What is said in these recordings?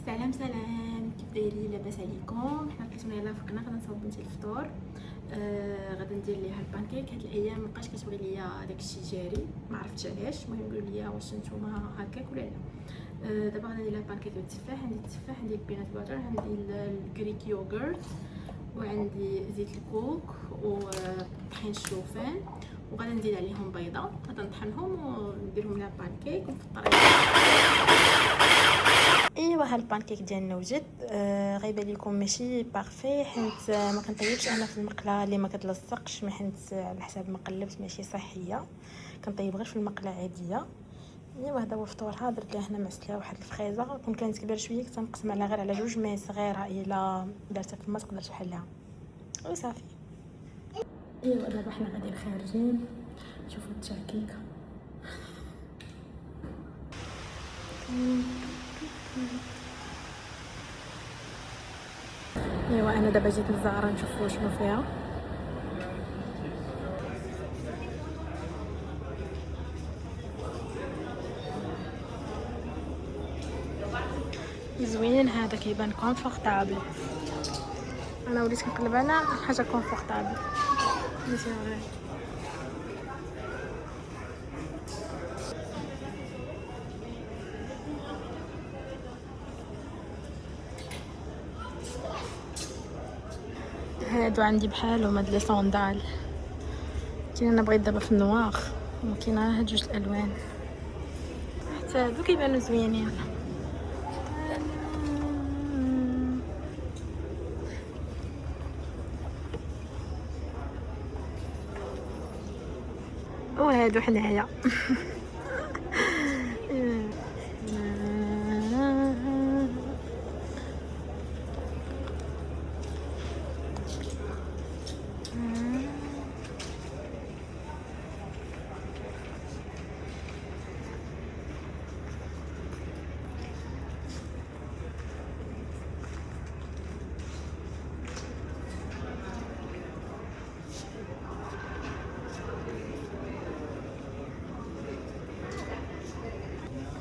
سلام كيف دايرين؟ لاباس عليكم؟ حنا لقيتونا يلاه فقنا غادا نصاوب بنتي الفطور. غادا ندير ليها البانكيك. هاد الايام مابقاش كتبغي ليا داكشي جاري، ما عرفتش علاش. المهم قولوا لي واش نتوما هكاك ولا لا. دابا غادا ندير لها البانكيك بالتفاح. عندي التفاح، عندي البينات باتر، عندي الجريك يوغورت، وعندي زيت الكوك وطحين الشوفان، وغادا ندير عليهم بيضه. غادا نطحنهم ونديرهم لها بانكيك ونفطر. ايوا ها البانكيك ديالنا وجد. غيبان لكم ماشي بارفي حيت ما كنطيبش انا في المقله اللي ما كتلصقش، ما حيت على حساب ما قلبت ماشي صحيه، كنطيب غير في المقله عاديه. ايوا هذا هو الفطور. درت له هنا معسله واحد الفخيزه، كون كانت كبيره شويه كنت نقسم عليها غير على جوج، مي صغيره الا درتها في الماء تقدر تحلها وصافي. ايوا دابا حنا غادي خارجين، شوفوا التعكيكه. ايوا انا دابا جيت للزهره نشوفوا شنو فيها. زوين هذا، كيبان كونفورطابل. انا وليت كنقلب على حاجه كونفورطابل ماشي غير. هادو عندي بحالهم هاد لي صوندال. كاين انا بغيت دابا في النواغ، وكاين هاد جوج الالوان، حتى هادو كيبانو زوينين. وهادو حنايا.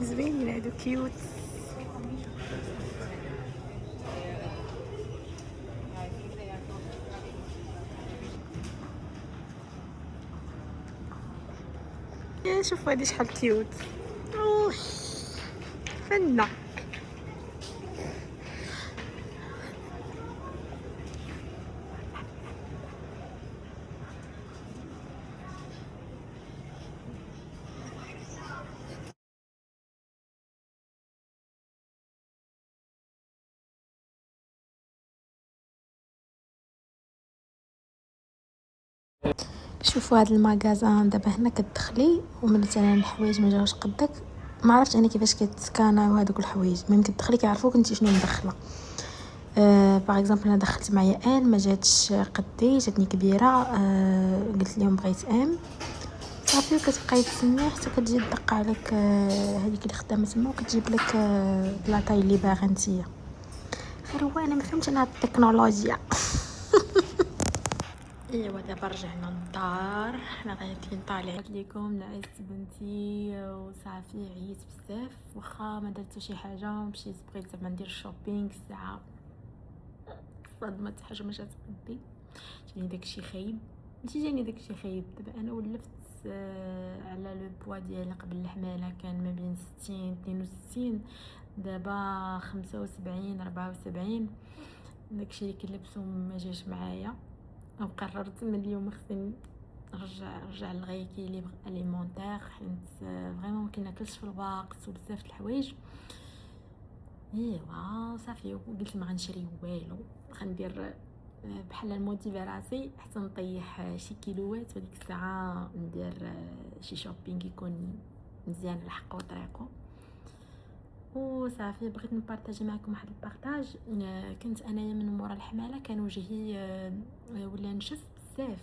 زوينين هادو كيوت. شوفوا هادي شحال كيوت. اوه فنه. شوفوا هذا المغازان دابا هنا كتدخلي وملي مثلا الحوايج ما جاوش قدك، ما عرفتش انا كيفاش كيتسكاناو هذوك الحوايج. المهم كتدخلي كيعرفوك انت شنو مدخله. باغ اكزومبل انا دخلت معايا ما جاتش قدي، جاتني كبيره. قلت لهم بغيت صافي، وكتبقاي تسني حتى كتجي تدق عليك هذيك اللي خدامه تما وكتجيب لك لاطاي اللي باغا نتيا. خير هو انا ما فهمتش انا هاد التكنولوجيا. ايوا دابا رجعنا للدار، حنا غاديين طالعين. قلت لكم نعست بنتي وصافي، عييت بزاف. واخا ما درت شي حاجه ومشيت بغيت زعما ندير شوبينغ الساعه، صدمت حاجه ما جات قدي. جاني داكشي خايب، جاني داكشي خايب. دابا انا ولفت على لو بوا ديالي. قبل الحماله كان ما بين 60 62، دابا 75 74. داكشي اللي كنلبسو ما جاش معايا، وقررت من اليوم خصني نرجع للغيكيليبر اليمونتير، حيت فريمون ما كناكلش في الوقت وبزاف د الحوايج. ايوا صافي، وقلت ما غنشري والو، غندير بحال الموتيفي راسي حتى نطيح شي كيلوات، وديك الساعه ندير شي شوبينغ يكون مزيان على حقه وطريقه. وصافي بغيت نبارطاجي معكم واحد البارطاج. كنت انايا من مورا الحماله كان وجهي ولا نشف بزاف،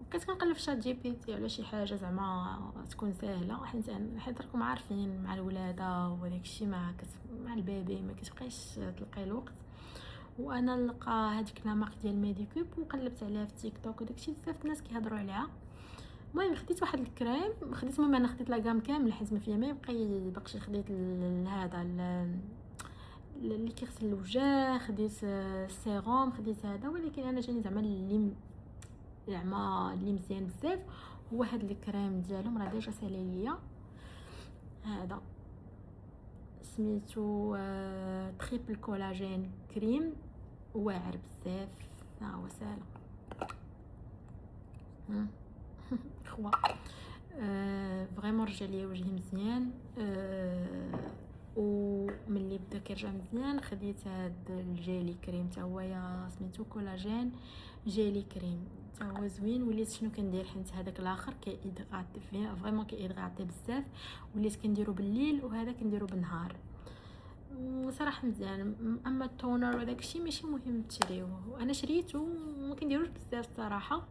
وكنت كنقلب في شات جي بي تي على شي حاجه زعما تكون سهله، حيت راكم عارفين مع الولاده وداك الشيء مع البيبي ما كتبقايش تلقاي الوقت. وانا نلقى هذيك لا مارك ديال ميديكوب وقلبت عليها في تيك توك وداك الشيء، بزاف الناس كيهضروا عليها. المهم خديت واحد الكريم، انا خديت لا غام كامل حيت ما فيها ما يبقى باقشي. خديت هذا اللي كيغسل الوجه، خديت السيروم، خديت هذا، ولكن انا جاني زعما اللي مزيان بزاف هو هاد الكريم ديالهم، راه ديجا سالي ليا. هذا سميتو تريبل كولاجين كريم، واعر بزاف، ها هو سالا خوا. فريمون رجع ليا وجهي مزيان. وملي بدا كيرجع مزيان خديت هاد الجيلي كريم تا هو سميتو كولاجين جيلي كريم، تا هو زوين. وليت شنو كندير، حيت هذاك الاخر كيدغاطي فيه فريمون، كيدغاطي بزاف، وليت كنديرو بالليل وهذا كنديرو بالنهار، وصراحه مزيان. اما التونر وداك الشيء ماشي مهم تشريوه، وانا شريته وما كنديروش بزاف الصراحه.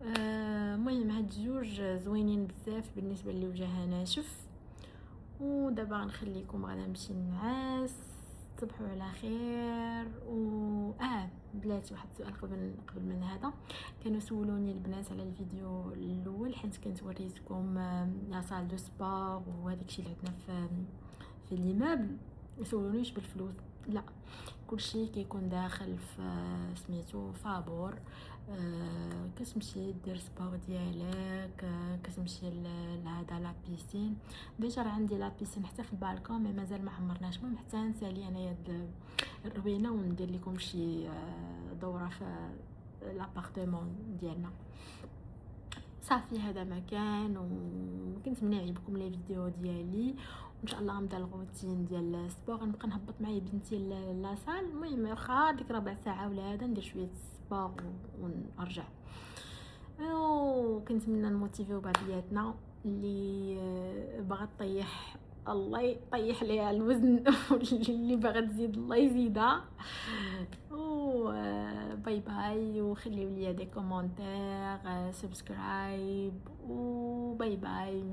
المهم هاد الجوج زوينين بزاف بالنسبه لوجهها ناشف. ودابا غنخليكم، غادا نمشي نعاس. تصبحوا على خير. بلاتي واحد السؤال قبل من هذا، كانوا سولوني البنات على الفيديو الاول، حيت كنت وريتكم لا سال دو سبور وهذاك الشيء اللي عندنا في ليمابل. سولوني واش بالفلوس. لا، كلشي كيكون داخل في سميتو فابور. كتمشي دير سبور ديالك، كتمشي لهذا لا بيسين. ديجا راه عندي لا بيسين حتى في البالكون، مي مازال ما عمرناش. المهم حتى نسالي انايا الروينه وندير لكم شي دوره في لابارتمون ديالنا. صافي هذا مكان، وكنتمنى يعجبكم لي فيديو ديالي، وان شاء الله غنبدا الروتين ديال السبور. غنبقى نهبط معايا بنتي لاصال. المهم واخا ديك ربع ساعه ولا هذا ندير شويه سبور ونرجع. وكنتمنى نموتيفيو بعضياتنا اللي باغا طيح، الله يطيح ليها الوزن اللي باغا تزيد الله يزيدها. باي باي، وخليو لي دي كومونتير، سبسكرايب، وباي باي.